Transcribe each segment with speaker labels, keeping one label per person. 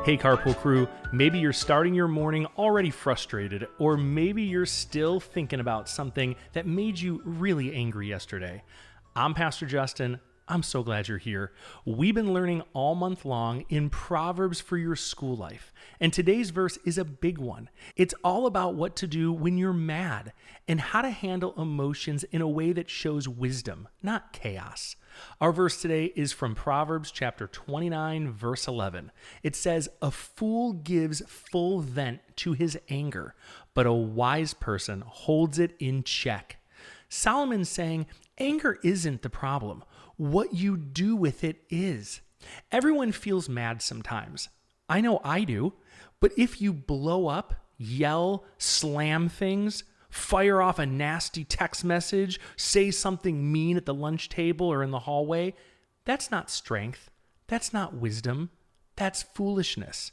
Speaker 1: Hey Carpool Crew, maybe you're starting your morning already frustrated, or maybe you're still thinking about something that made you really angry yesterday. I'm Pastor Justin. I'm so glad you're here. We've been learning all month long in Proverbs for your school life, and today's verse is a big one. It's all about what to do when you're mad and how to handle emotions in a way that shows wisdom, not chaos. Our verse today is from Proverbs chapter 29, verse 11. It says, "A fool gives full vent to his anger, but a wise person holds it in check." Solomon's saying, anger isn't the problem. What you do with it is. Everyone feels mad sometimes. I know I do. But if you blow up, yell, slam things, fire off a nasty text message, say something mean at the lunch table or in the hallway, that's not strength. That's not wisdom. That's foolishness.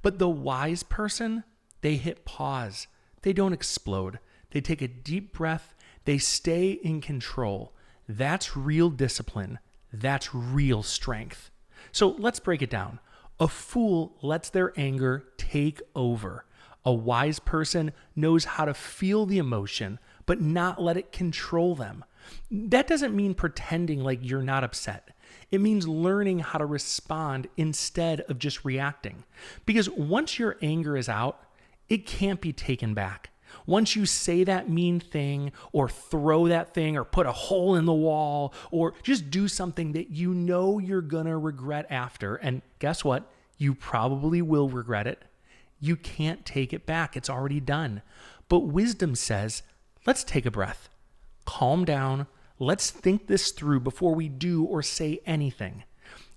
Speaker 1: But the wise person, they hit pause. They don't explode. They take a deep breath. They stay in control. That's real discipline. That's real strength. So let's break it down. A fool lets their anger take over. A wise person knows how to feel the emotion, but not let it control them. That doesn't mean pretending like you're not upset. It means learning how to respond instead of just reacting. Because once your anger is out, it can't be taken back. Once you say that mean thing or throw that thing or put a hole in the wall or just do something that you know you're going to regret after, and guess what? You probably will regret it. You can't take it back. It's already done. But wisdom says, let's take a breath. Calm down. Let's think this through before we do or say anything.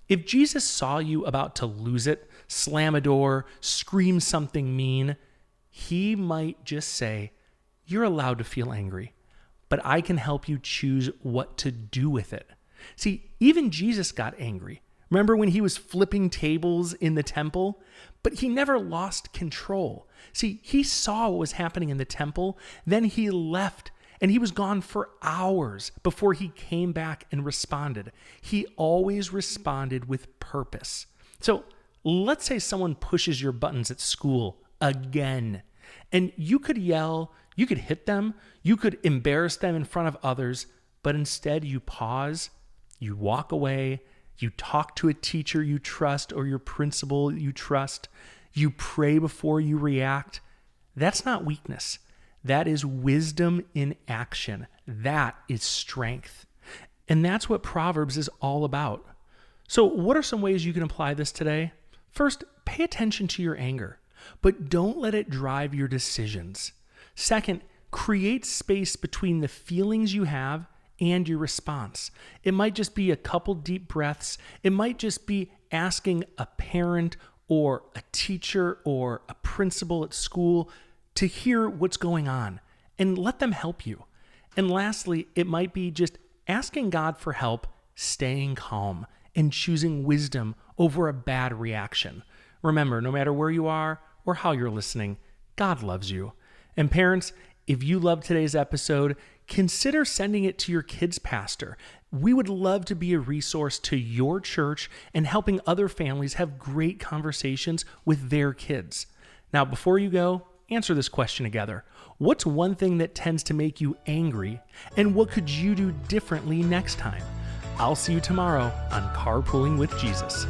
Speaker 1: If Jesus saw you about to lose it, slam a door, scream something mean, he might just say, you're allowed to feel angry, but I can help you choose what to do with it. See, even Jesus got angry. Remember when he was flipping tables in the temple? But he never lost control. See, he saw what was happening in the temple, then he left, and he was gone for hours before he came back and responded. He always responded with purpose. So let's say someone pushes your buttons at school again, and you could yell, you could hit them, you could embarrass them in front of others, but instead you pause, you walk away, you talk to a teacher you trust or your principal you trust, you pray before you react. That's not weakness. That is wisdom in action. That is strength. And that's what Proverbs is all about. So what are some ways you can apply this today? First, pay attention to your anger, but don't let it drive your decisions. Second, create space between the feelings you have and your response. It might just be a couple deep breaths. It might just be asking a parent or a teacher or a principal at school to hear what's going on and let them help you. And lastly, it might be just asking God for help, staying calm, and choosing wisdom over a bad reaction. Remember, no matter where you are or how you're listening, God loves you. And parents, if you loved today's episode, consider sending it to your kids' pastor. We would love to be a resource to your church and helping other families have great conversations with their kids. Now, before you go, answer this question together. What's one thing that tends to make you angry, and what could you do differently next time? I'll see you tomorrow on Carpooling with Jesus.